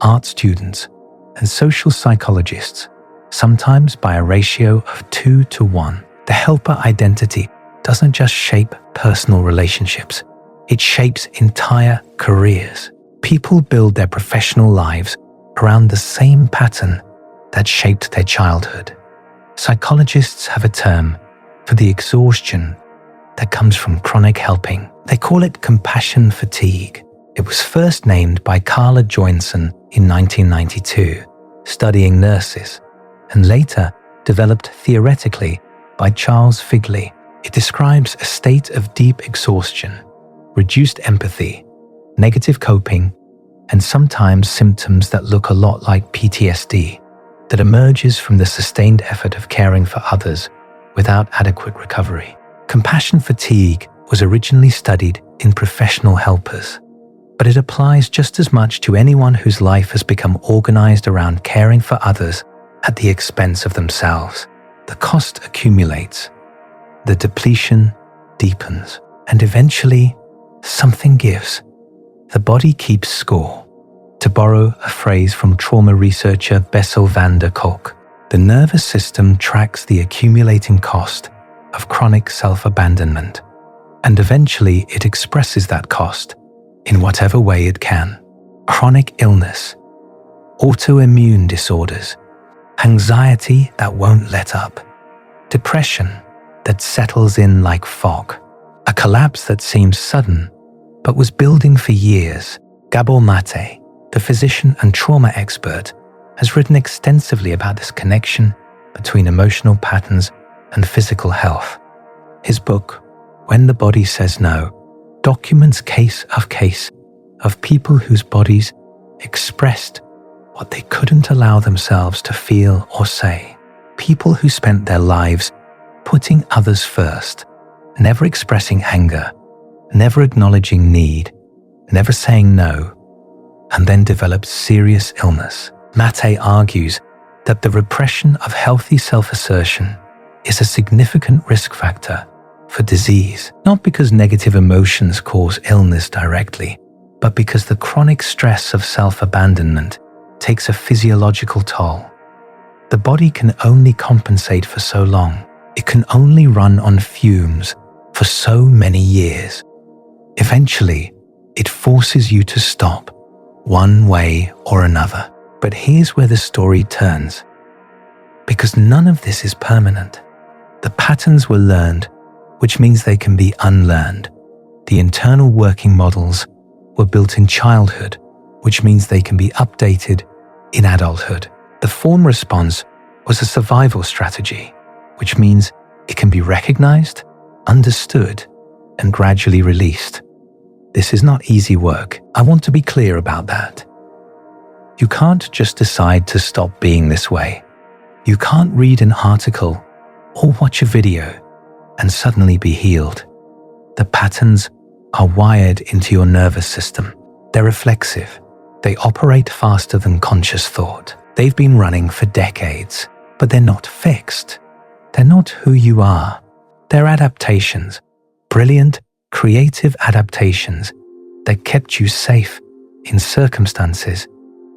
art students, and social psychologists, sometimes by a ratio of 2 to 1. The helper identity doesn't just shape personal relationships, it shapes entire careers. People build their professional lives around the same pattern that shaped their childhood. Psychologists have a term for the exhaustion that comes from chronic helping. They call it compassion fatigue. It was first named by Carla Joynson in 1992, studying nurses, and later developed theoretically by Charles Figley. It describes a state of deep exhaustion, reduced empathy, negative coping, and sometimes symptoms that look a lot like PTSD that emerges from the sustained effort of caring for others without adequate recovery. Compassion fatigue was originally studied in professional helpers, but it applies just as much to anyone whose life has become organized around caring for others at the expense of themselves. The cost accumulates, the depletion deepens, and eventually something gives. The body keeps score. To borrow a phrase from trauma researcher Bessel van der Kolk, the nervous system tracks the accumulating cost of chronic self-abandonment, and eventually it expresses that cost in whatever way it can. Chronic illness, autoimmune disorders, anxiety that won't let up, depression that settles in like fog, a collapse that seems sudden but was building for years. Gabor Mate, the physician and trauma expert, has written extensively about this connection between emotional patterns and physical health. His book, When the Body Says No, documents case of people whose bodies expressed what they couldn't allow themselves to feel or say. People who spent their lives putting others first, never expressing anger, never acknowledging need, never saying no, and then developed serious illness. Mate argues that the repression of healthy self-assertion is a significant risk factor for disease, not because negative emotions cause illness directly, but because the chronic stress of self-abandonment takes a physiological toll. The body can only compensate for so long. It can only run on fumes for so many years. Eventually, it forces you to stop, one way or another. But here's where the story turns. Because none of this is permanent. The patterns were learned, which means they can be unlearned. The internal working models were built in childhood, which means they can be updated in adulthood. The Fawn response was a survival strategy, which means it can be recognized, understood, and gradually released. This is not easy work. I want to be clear about that. You can't just decide to stop being this way. You can't read an article or watch a video and suddenly be healed. The patterns are wired into your nervous system. They're reflexive. They operate faster than conscious thought. They've been running for decades, but they're not fixed. They're not who you are. They're adaptations, brilliant, creative adaptations that kept you safe in circumstances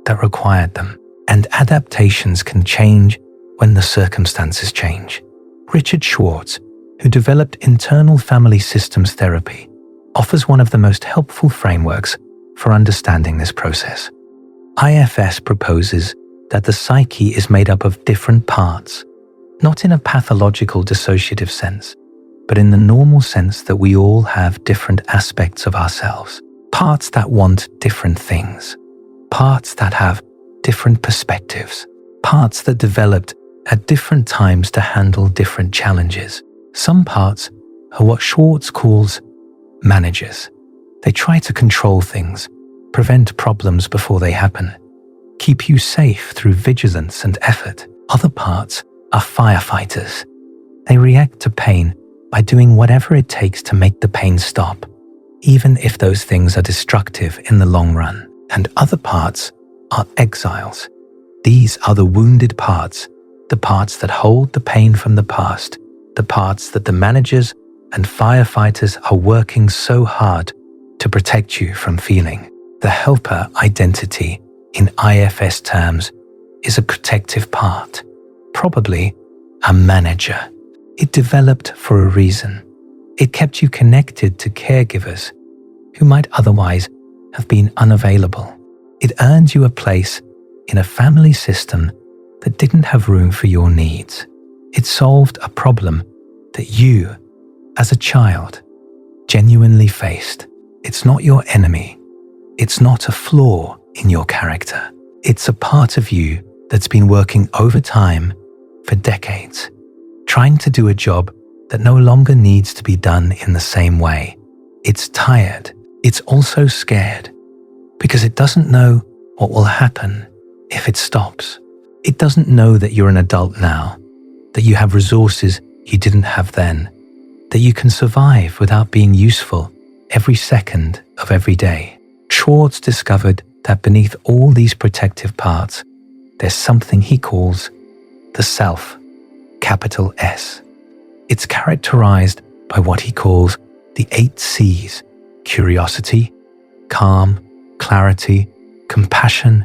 that required them. And adaptations can change when the circumstances change. Richard Schwartz, who developed internal family systems therapy, offers one of the most helpful frameworks for understanding this process. IFS proposes that the psyche is made up of different parts, not in a pathological dissociative sense, but in the normal sense that we all have different aspects of ourselves, parts that want different things, parts that have different perspectives, parts that developed at different times to handle different challenges. Some parts are what Schwartz calls managers. They try to control things, prevent problems before they happen, keep you safe through vigilance and effort. Other parts are firefighters. They react to pain by doing whatever it takes to make the pain stop, even if those things are destructive in the long run. And other parts are exiles. These are the wounded parts, the parts that hold the pain from the past, the parts that the managers and firefighters are working so hard to protect you from feeling. The helper identity, in IFS terms, is a protective part, probably a manager. It developed for a reason. It kept you connected to caregivers who might otherwise have been unavailable. It earned you a place in a family system that didn't have room for your needs. It solved a problem that you, as a child, genuinely faced. It's not your enemy. It's not a flaw in your character. It's a part of you that's been working overtime for decades, trying to do a job that no longer needs to be done in the same way. It's tired. It's also scared because it doesn't know what will happen if it stops. It doesn't know that you're an adult now, that you have resources you didn't have then, that you can survive without being useful every second of every day. Schwartz discovered that beneath all these protective parts, there's something he calls the self, capital S. It's characterized by what he calls the 8 C's: curiosity, calm, clarity, compassion,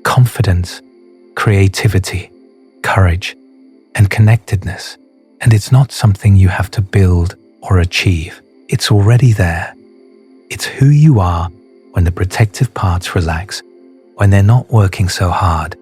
confidence, creativity, courage, and connectedness. And it's not something you have to build or achieve. It's already there. It's who you are when the protective parts relax, when they're not working so hard,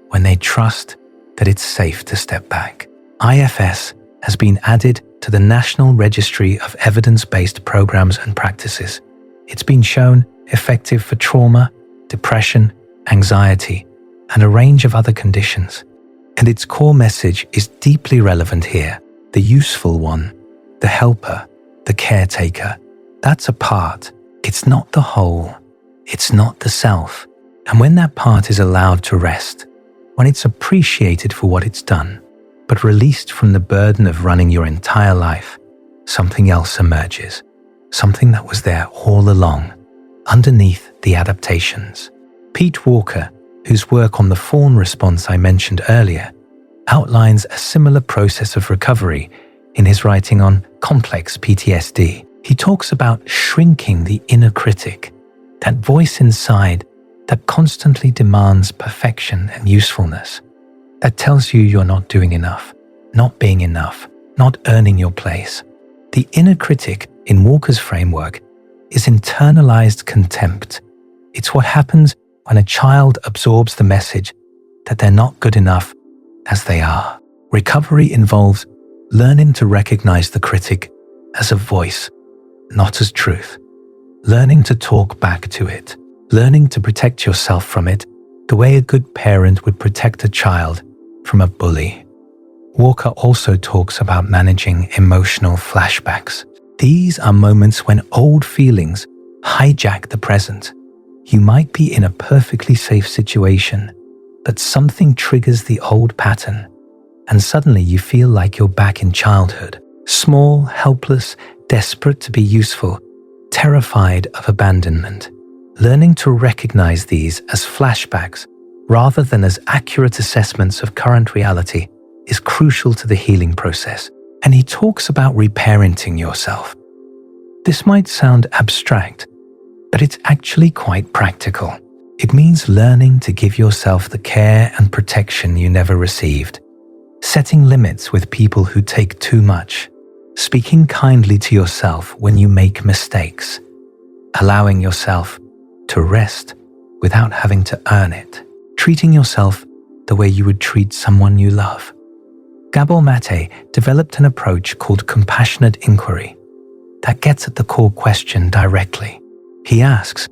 when they trust that it's safe to step back. IFS has been added to the National Registry of Evidence-Based Programs and Practices. It's been shown effective for trauma, depression, anxiety, and a range of other conditions. And its core message is deeply relevant here. The useful one, the helper, the caretaker, that's a part. It's not the whole. It's not the self. And when that part is allowed to rest, when it's appreciated for what it's done, but released from the burden of running your entire life, something else emerges, something that was there all along, underneath the adaptations. Pete Walker, whose work on the Fawn response I mentioned earlier, outlines a similar process of recovery in his writing on complex PTSD. He talks about shrinking the inner critic, that voice inside that constantly demands perfection and usefulness, that tells you you're not doing enough, not being enough, not earning your place. The inner critic in Walker's framework is internalized contempt. It's what happens when a child absorbs the message that they're not good enough as they are. Recovery involves learning to recognize the critic as a voice, not as truth. Learning to talk back to it. Learning to protect yourself from it the way a good parent would protect a child from a bully. Walker also talks about managing emotional flashbacks. These are moments when old feelings hijack the present. You might be in a perfectly safe situation, but something triggers the old pattern, and suddenly you feel like you're back in childhood. Small, helpless, desperate to be useful, terrified of abandonment. Learning to recognize these as flashbacks rather than as accurate assessments of current reality is crucial to the healing process. And he talks about reparenting yourself. This might sound abstract, but it's actually quite practical. It means learning to give yourself the care and protection you never received, setting limits with people who take too much, speaking kindly to yourself when you make mistakes, allowing yourself to rest without having to earn it, treating yourself the way you would treat someone you love. Gabor Mate developed an approach called compassionate inquiry that gets at the core question directly. He asks,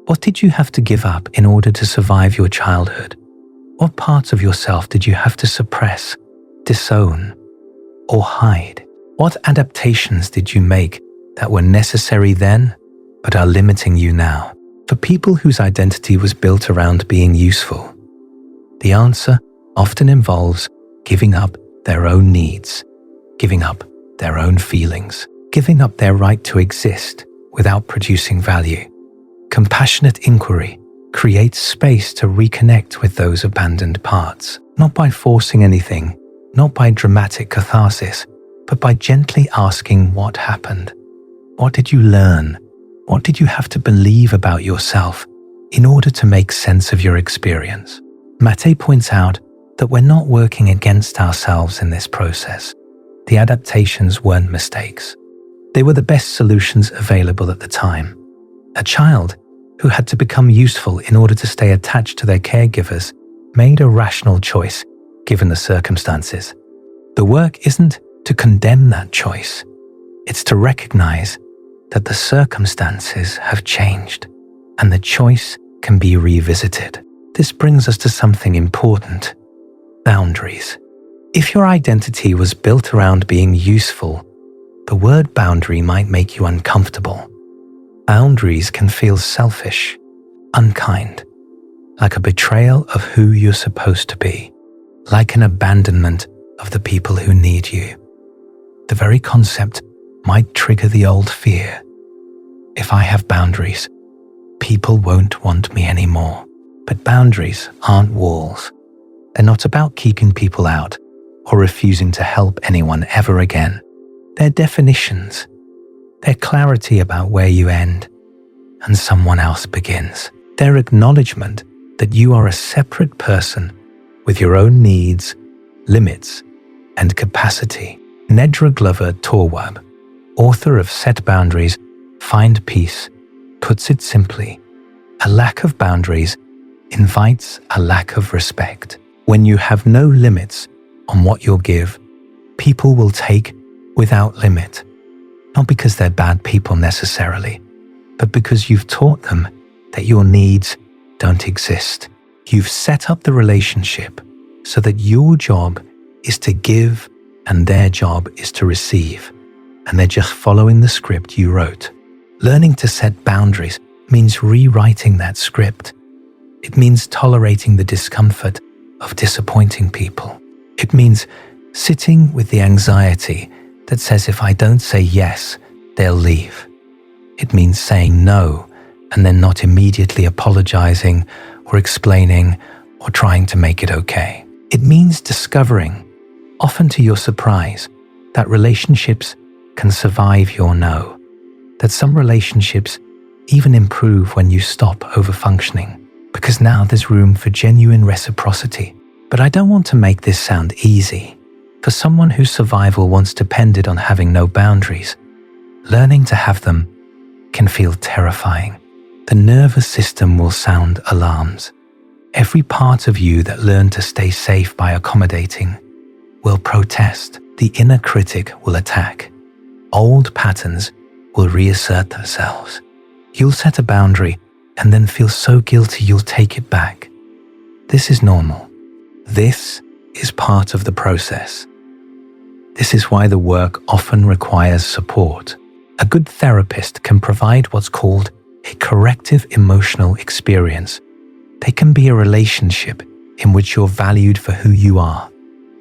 what did you have to give up in order to survive your childhood? What parts of yourself did you have to suppress, disown, or hide? What adaptations did you make that were necessary then, but are limiting you now? For people whose identity was built around being useful, the answer often involves giving up their own needs, giving up their own feelings, giving up their right to exist without producing value. Compassionate inquiry creates space to reconnect with those abandoned parts, not by forcing anything, not by dramatic catharsis, but by gently asking what happened. What did you learn? What did you have to believe about yourself in order to make sense of your experience? Mate points out that we're not working against ourselves in this process. The adaptations weren't mistakes. They were the best solutions available at the time. A child who had to become useful in order to stay attached to their caregivers made a rational choice given the circumstances. The work isn't to condemn that choice. It's to recognize that the circumstances have changed and the choice can be revisited. This brings us to something important: boundaries. If your identity was built around being useful, the word boundary might make you uncomfortable. Boundaries can feel selfish, unkind, like a betrayal of who you're supposed to be, like an abandonment of the people who need you. The very concept might trigger the old fear. If I have boundaries, people won't want me anymore. But boundaries aren't walls. They're not about keeping people out or refusing to help anyone ever again. They're definitions. They're clarity about where you end and someone else begins. They're acknowledgement that you are a separate person with your own needs, limits, and capacity. Nedra Glover Torwab, author of Set Boundaries, Find Peace, puts it simply: a lack of boundaries invites a lack of respect. When you have no limits on what you'll give, people will take without limit, not because they're bad people necessarily, but because you've taught them that your needs don't exist. You've set up the relationship so that your job is to give and their job is to receive, and they're just following the script you wrote. Learning to set boundaries means rewriting that script. It means tolerating the discomfort of disappointing people. It means sitting with the anxiety that says if I don't say yes, they'll leave. It means saying no and then not immediately apologizing or explaining or trying to make it okay. It means discovering, often to your surprise, that relationships can survive your no, that some relationships even improve when you stop overfunctioning, because now there's room for genuine reciprocity. But I don't want to make this sound easy. For someone whose survival once depended on having no boundaries, learning to have them can feel terrifying. The nervous system will sound alarms. Every part of you that learned to stay safe by accommodating will protest. The inner critic will attack. Old patterns will reassert themselves. You'll set a boundary and then feel so guilty you'll take it back. This is normal. This is part of the process. This is why the work often requires support. A good therapist can provide what's called a corrective emotional experience. They can be a relationship in which you're valued for who you are,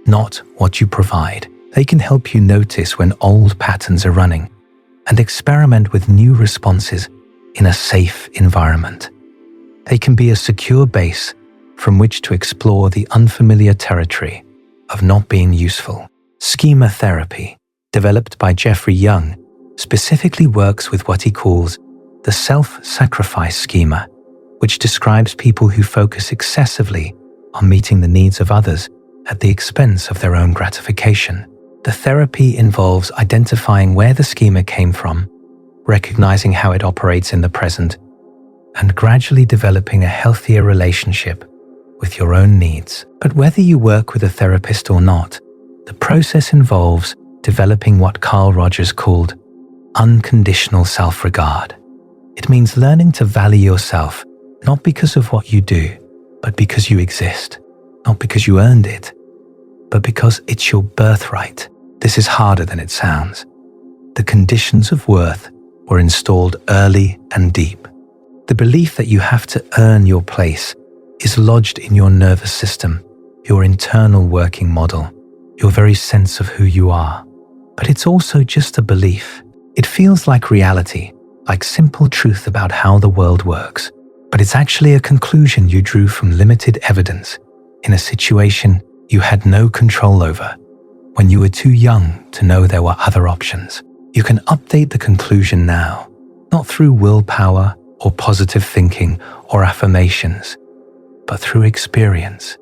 not what you provide. They can help you notice when old patterns are running and experiment with new responses in a safe environment. They can be a secure base from which to explore the unfamiliar territory of not being useful. Schema therapy, developed by Jeffrey Young, specifically works with what he calls the self-sacrifice schema, which describes people who focus excessively on meeting the needs of others at the expense of their own gratification. The therapy involves identifying where the schema came from, recognizing how it operates in the present, and gradually developing a healthier relationship with your own needs. But whether you work with a therapist or not, the process involves developing what Carl Rogers called unconditional self-regard. It means learning to value yourself not because of what you do, but because you exist. Not because you earned it, but because it's your birthright. This is harder than it sounds. The conditions of worth were installed early and deep. The belief that you have to earn your place is lodged in your nervous system, your internal working model, your very sense of who you are. But it's also just a belief. It feels like reality, like simple truth about how the world works. But it's actually a conclusion you drew from limited evidence in a situation you had no control over, when you were too young to know there were other options. You can update the conclusion now, not through willpower or positive thinking or affirmations, but through experience,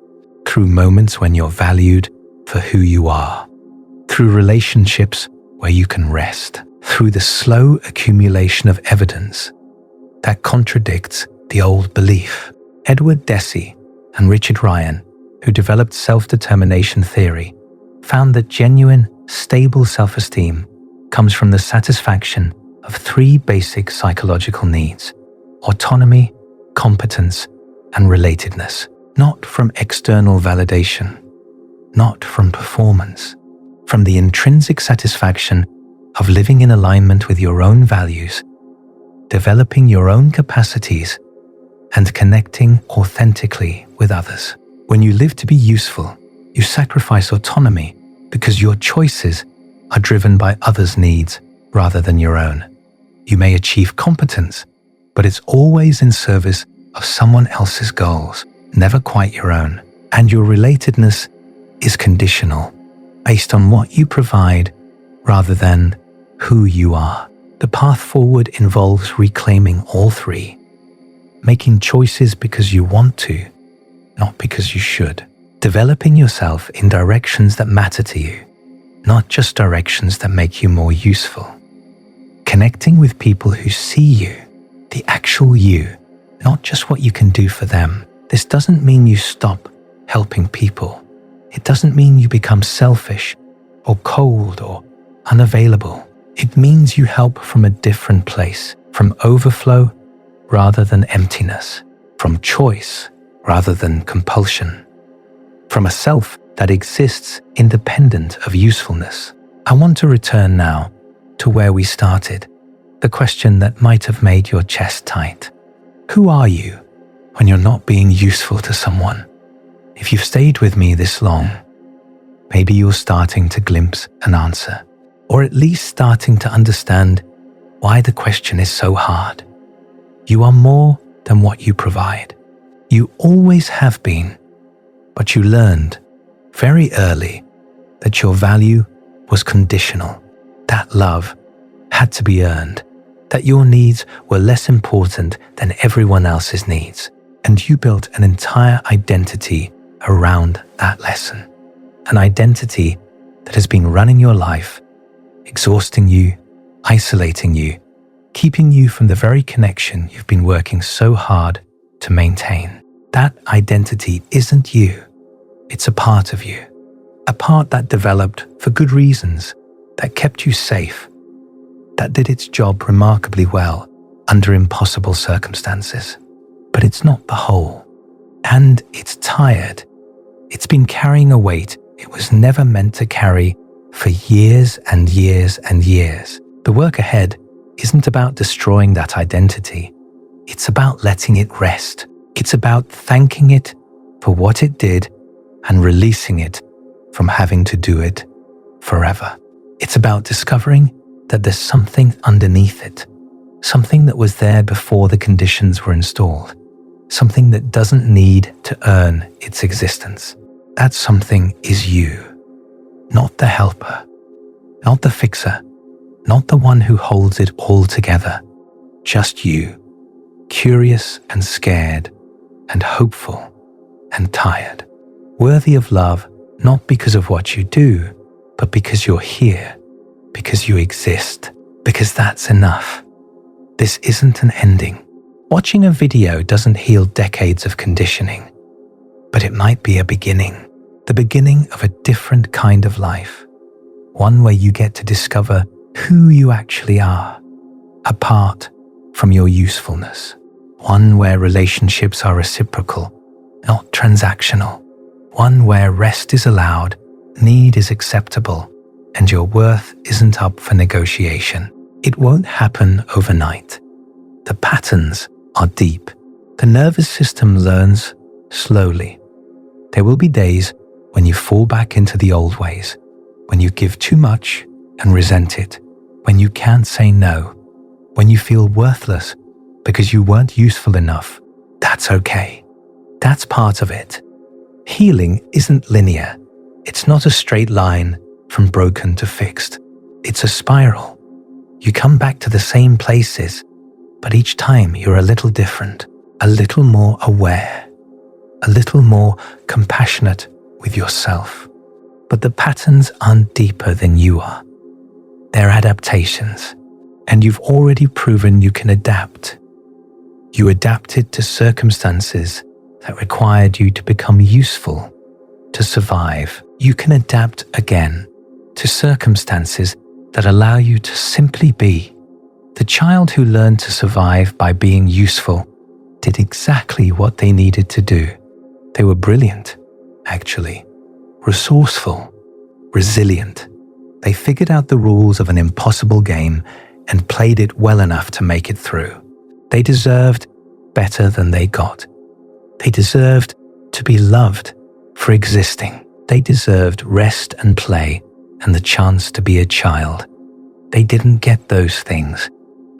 through moments when you're valued for who you are, through relationships where you can rest, through the slow accumulation of evidence that contradicts the old belief. Edward Deci and Richard Ryan, who developed self-determination theory, found that genuine, stable self-esteem comes from the satisfaction of three basic psychological needs: autonomy, competence, and relatedness. Not from external validation, not from performance, from the intrinsic satisfaction of living in alignment with your own values, developing your own capacities, and connecting authentically with others. When you live to be useful, you sacrifice autonomy because your choices are driven by others' needs rather than your own. You may achieve competence, but it's always in service of someone else's goals, never quite your own. And your relatedness is conditional, based on what you provide rather than who you are. The path forward involves reclaiming all three, making choices because you want to, not because you should. Developing yourself in directions that matter to you, not just directions that make you more useful. Connecting with people who see you, the actual you, not just what you can do for them. This doesn't mean you stop helping people. It doesn't mean you become selfish or cold or unavailable. It means you help from a different place, from overflow rather than emptiness, from choice rather than compulsion, from a self that exists independent of usefulness. I want to return now to where we started, the question that might have made your chest tight. Who are you when you're not being useful to someone? If you've stayed with me this long, maybe you're starting to glimpse an answer, or at least starting to understand why the question is so hard. You are more than what you provide. You always have been, but you learned very early that your value was conditional, that love had to be earned, that your needs were less important than everyone else's needs, and you built an entire identity around that lesson, an identity that has been running your life, exhausting you, isolating you, keeping you from the very connection you've been working so hard to maintain. That identity isn't you. It's a part of you, a part that developed for good reasons, that kept you safe, that did its job remarkably well under impossible circumstances. But it's not the whole, and it's tired. It's been carrying a weight it was never meant to carry for years and years and years. The work ahead isn't about destroying that identity. It's about letting it rest. It's about thanking it for what it did and releasing it from having to do it forever. It's about discovering that there's something underneath it, something that was there before the conditions were installed, something that doesn't need to earn its existence. That something is you, not the helper, not the fixer, not the one who holds it all together, just you, curious and scared and hopeful and tired, worthy of love not because of what you do, but because you're here, because you exist, because that's enough. This isn't an ending. Watching a video doesn't heal decades of conditioning, but it might be a beginning, the beginning of a different kind of life, one where you get to discover who you actually are, apart from your usefulness, one where relationships are reciprocal, not transactional, one where rest is allowed, need is acceptable, and your worth isn't up for negotiation. It won't happen overnight. The patterns are deep. The nervous system learns slowly. There will be days when you fall back into the old ways, when you give too much and resent it, when you can't say no, when you feel worthless because you weren't useful enough. That's okay. That's part of it. Healing isn't linear. It's not a straight line from broken to fixed. It's a spiral. You come back to the same places, but each time you're a little different, a little more aware, a little more compassionate with yourself. But the patterns aren't deeper than you are. They're adaptations, and you've already proven you can adapt. You adapted to circumstances that required you to become useful, to survive. You can adapt again to circumstances that allow you to simply be. The child who learned to survive by being useful did exactly what they needed to do. They were brilliant, actually, resourceful, resilient. They figured out the rules of an impossible game and played it well enough to make it through. They deserved better than they got. They deserved to be loved for existing. They deserved rest and play and the chance to be a child. They didn't get those things,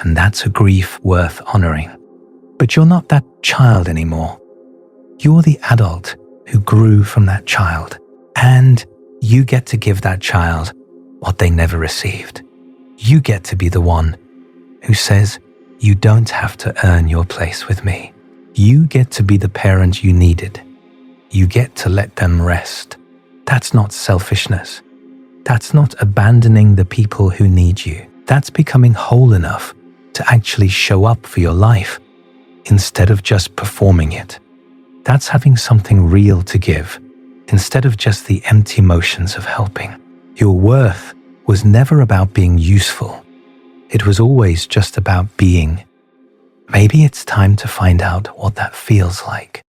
and that's a grief worth honoring. But you're not that child anymore. You're the adult who grew from that child, and you get to give that child what they never received. You get to be the one who says, you don't have to earn your place with me. You get to be the parent you needed. You get to let them rest. That's not selfishness. That's not abandoning the people who need you. That's becoming whole enough to actually show up for your life instead of just performing it. That's having something real to give instead of just the empty motions of helping. Your worth was never about being useful. It was always just about being. Maybe it's time to find out what that feels like.